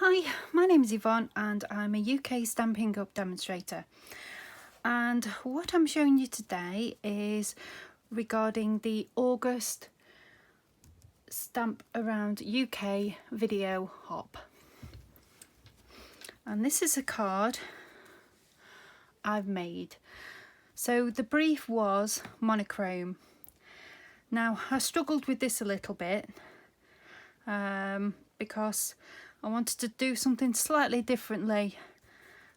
Hi, my name is Yvonne and I'm a UK Stampin' Up demonstrator, and what I'm showing you today is regarding the August Stamp Around UK video hop. And this is a card I've made. So the brief was monochrome. Now I struggled with this a little bit because I wanted to do something slightly differently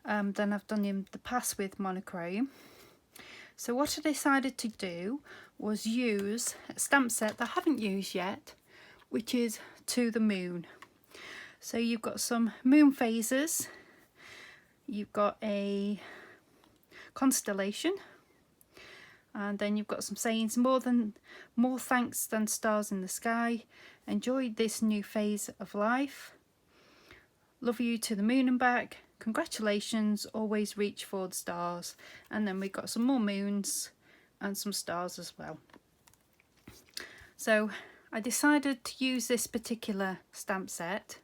than I've done in the past with monochrome. So what I decided to do was use a stamp set that I haven't used yet, which is To the Moon. So you've got some moon phases, you've got a constellation, and then you've got some sayings: more thanks than stars in the sky, enjoy this new phase of life, love you to the moon and back, congratulations, always reach for the stars. And then we've got some more moons and some stars as well. So I decided to use this particular stamp set.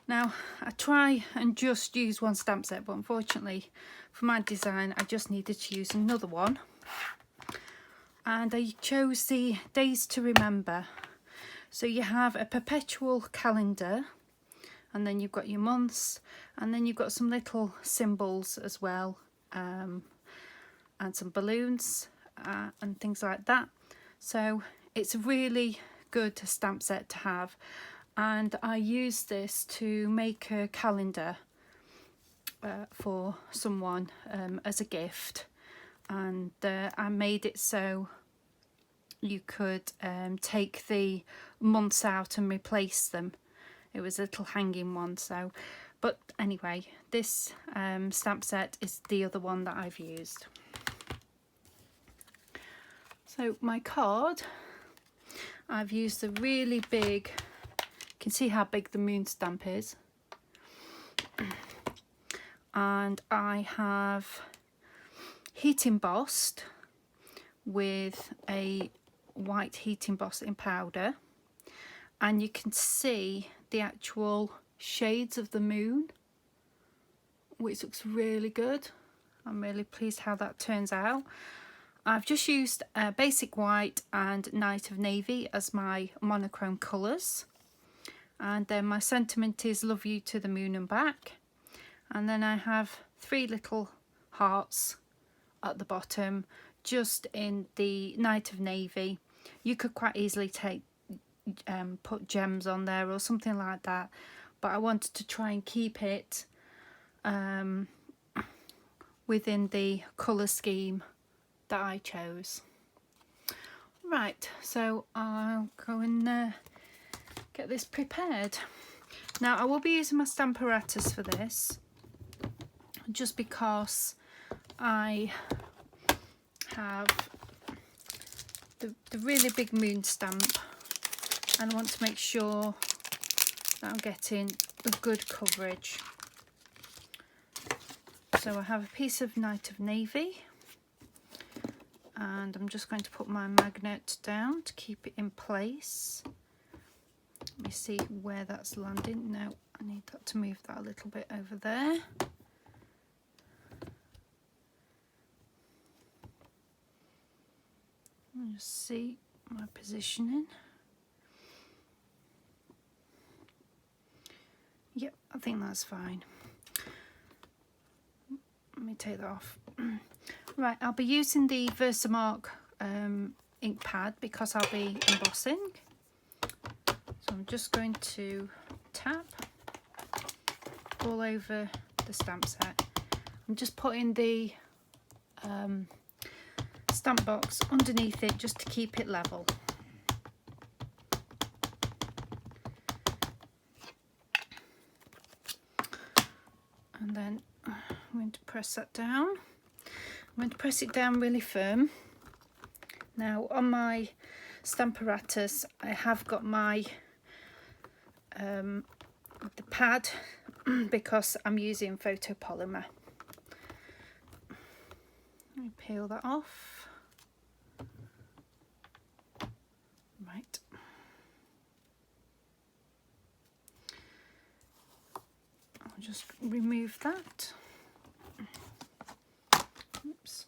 Now I try and just use one stamp set, but unfortunately for my design I just needed to use another one, and I chose the Days to Remember. So you have a perpetual calendar, and then you've got your months, and then you've got some little symbols as well, and some balloons and things like that. So it's a really good stamp set to have, and I used this to make a calendar for someone as a gift, and I made it so you could take the months out and replace them. It was a little hanging one. So, but anyway, this stamp set is the other one that I've used. So my card, I've used a really big, you can see how big the moon stamp is, and I have heat embossed with a white heat emboss in powder, and you can see the actual shades of the moon, which looks really good. I'm really pleased how that turns out. I've just used basic white and night of navy as my monochrome colours, and then my sentiment is love you to the moon and back, and then I have 3 little hearts at the bottom just in the night of navy. You could quite easily take put gems on there or something like that, but I wanted to try and keep it within the colour scheme that I chose. Right, so I'll go and get this prepared. Now I will be using my stamp apparatus for this, just because I have the really big moon stamp, and I want to make sure that I'm getting a good coverage. So I have a piece of night of navy, and I'm just going to put my magnet down to keep it in place. Let me see where that's landing. No, I need that to move that a little bit over there. I'll just see my positioning. Yep, I think that's fine. Let me take that off. Right, I'll be using the Versamark ink pad because I'll be embossing. So I'm just going to tap all over the stamp set. I'm just putting the stamp box underneath it just to keep it level. And then I'm going to press that down. I'm going to press it down really firm. Now on my stamp apparatus I have got my the pad because I'm using photopolymer. Let me peel that off. Right. just remove that. Oops.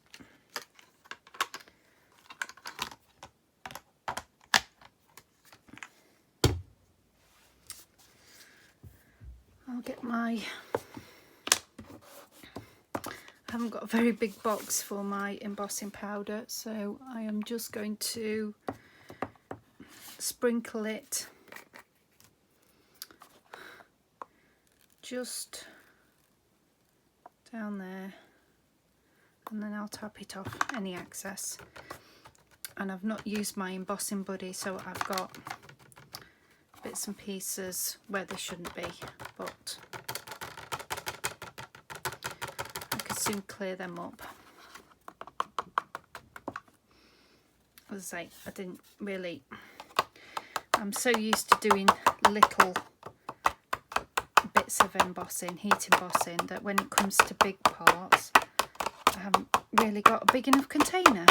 I'll get my, I haven't got a very big box for my embossing powder, so I am just going to sprinkle it just down there, and then I'll tap it off any excess. And I've not used my embossing buddy, so I've got bits and pieces where they shouldn't be, but I could soon clear them up. As I say, I didn't really, I'm so used to doing little bits of embossing, heat embossing, that when it comes to big parts I haven't really got a big enough container.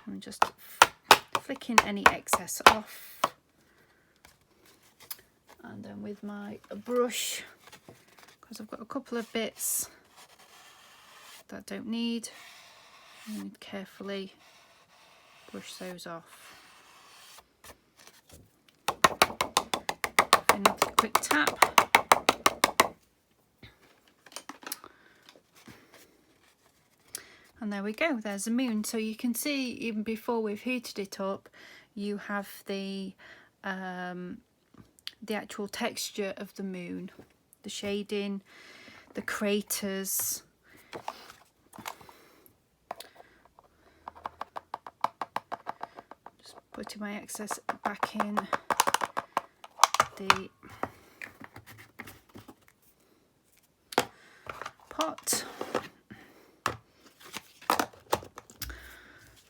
I'm just flicking any excess off. And then with my brush, because I've got a couple of bits that I don't need, I need to carefully brush those off. Another quick tap. And there we go, there's the moon. So you can see, even before we've heated it up, you have the actual texture of the moon, the shading, the craters. Just putting my excess back in the pot.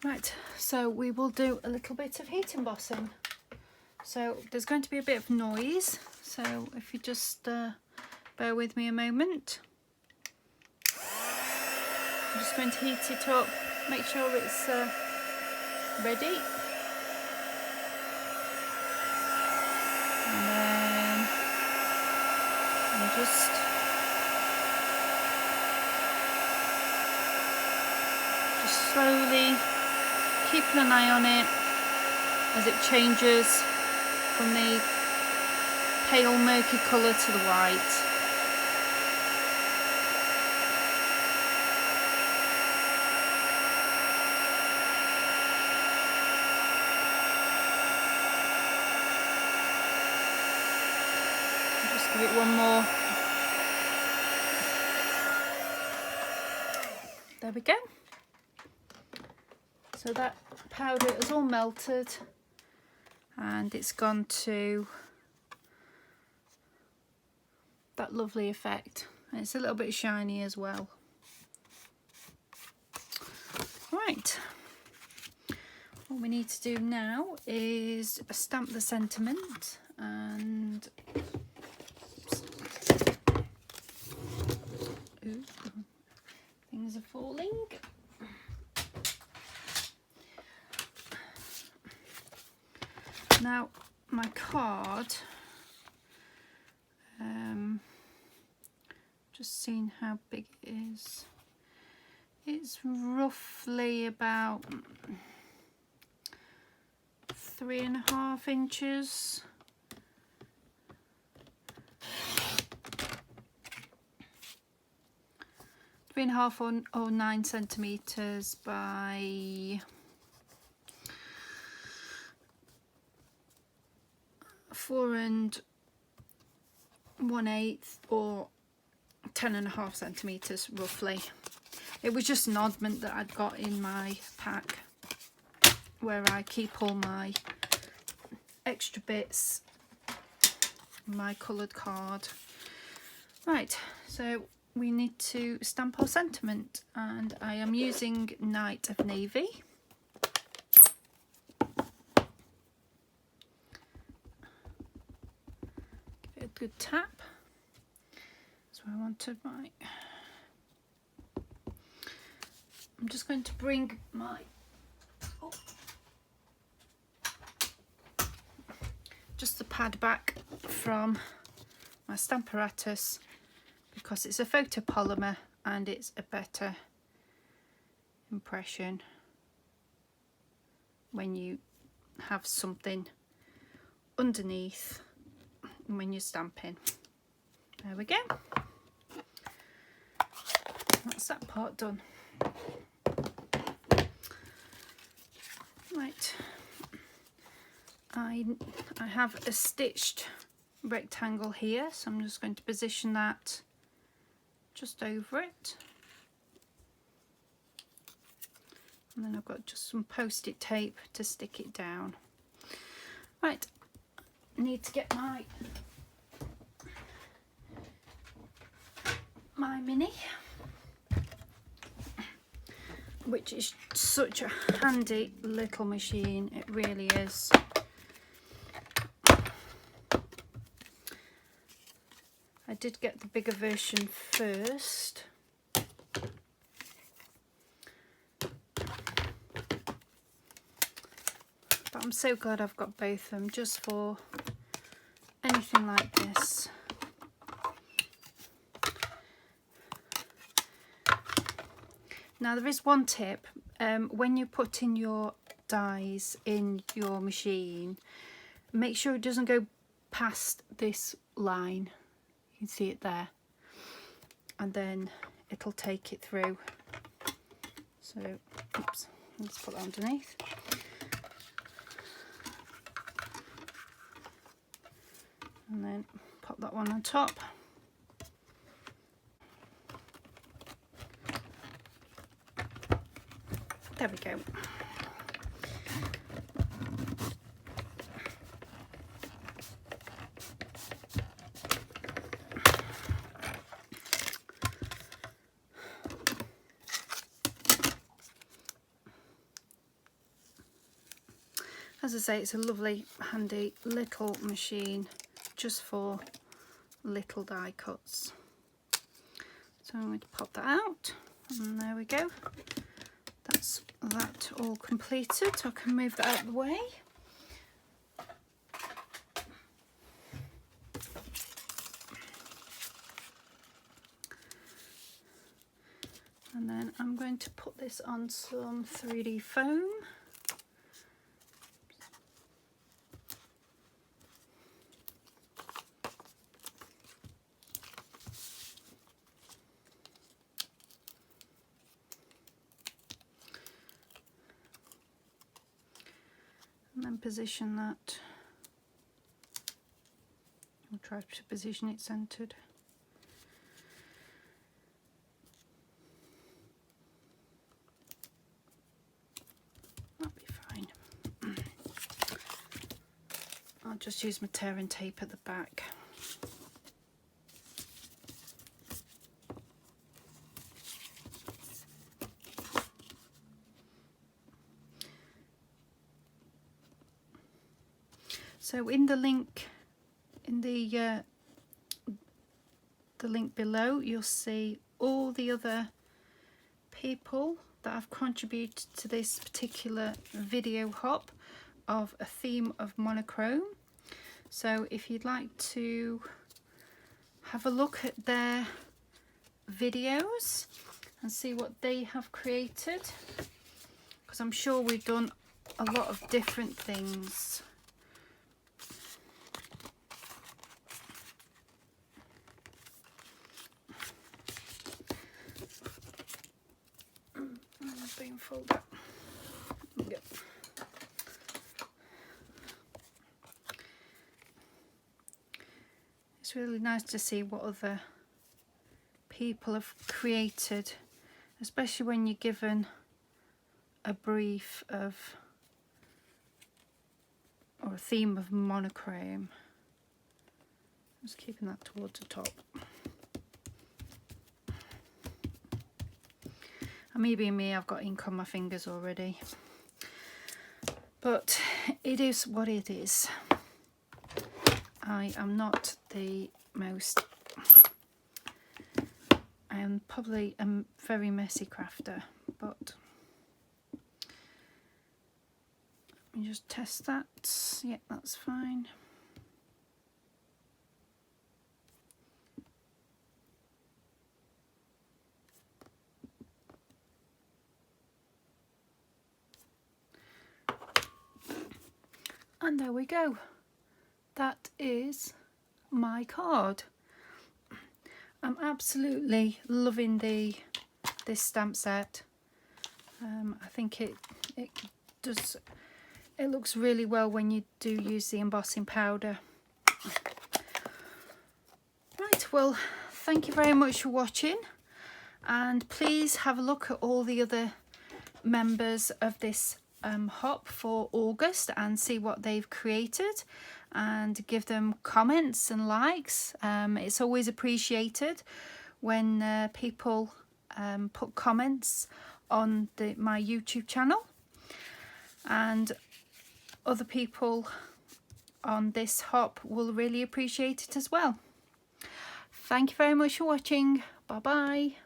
Right, so we will do a little bit of heat embossing. So there's going to be a bit of noise, so if you just bear with me a moment. I'm just going to heat it up, make sure it's ready. And then I'm just slowly keeping an eye on it as it changes from the pale murky colour to the white. I'll just give it one more. There we go. So that powder is all melted and it's gone to that lovely effect. And it's a little bit shiny as well. Right, what we need to do now is stamp the sentiment, and ooh, things are falling. Now my card, just seeing how big it is. It's roughly about 3.5 inches. Three and a half or 9 centimeters by 4 1/8 or 10.5 centimeters roughly. It was just an oddment that I'd got in my pack where I keep all my extra bits, my coloured card. Right, so we need to stamp our sentiment, and I am using Night of Navy. Give it a good tap. So I wanted my, I'm just going to bring my, just the pad back from my stamp apparatus because it's a photopolymer and it's a better impression when you have something underneath when you're stamping. There we go. That's that part done. Right, I have a stitched rectangle here, so I'm just going to position that just over it, and then I've got just some post-it tape to stick it down. Right, I need to get my mini, which is such a handy little machine, it really is. I did get the bigger version first. But I'm so glad I've got both of them just for anything like this. Now there is one tip, when you're putting your dies in your machine, make sure it doesn't go past this line. You can see it there, and then it'll take it through. So, oops, let's put that underneath. And then pop that one on top. There we go. As I say, it's a lovely, handy little machine just for little die cuts. So I'm going to pop that out, and there we go. That's that all completed. I can move that out of the way. And then I'm going to put this on some 3D foam. And then position that. I'll try to position it centered. That'll be fine. I'll just use my tear and tape at the back. So in the link, in the link below, you'll see all the other people that have contributed to this particular video hop of a theme of monochrome. So if you'd like to have a look at their videos and see what they have created, because I'm sure we've done a lot of different things. Being folded. Yep. It's really nice to see what other people have created, especially when you're given a brief of or a theme of monochrome. Just keeping that towards the top. And me being me, I've got ink on my fingers already. But it is what it is. I am not the most... I am probably a very messy crafter, but... Let me just test that. Yeah, that's fine. And there we go. That is my card. I'm absolutely loving this stamp set. I think it looks really well when you do use the embossing powder. Right, well, thank you very much for watching, and please have a look at all the other members of this hop for August and see what they've created, and give them comments and likes. It's always appreciated when people put comments on my YouTube channel, and other people on this hop will really appreciate it as well. Thank you very much for watching. Bye bye.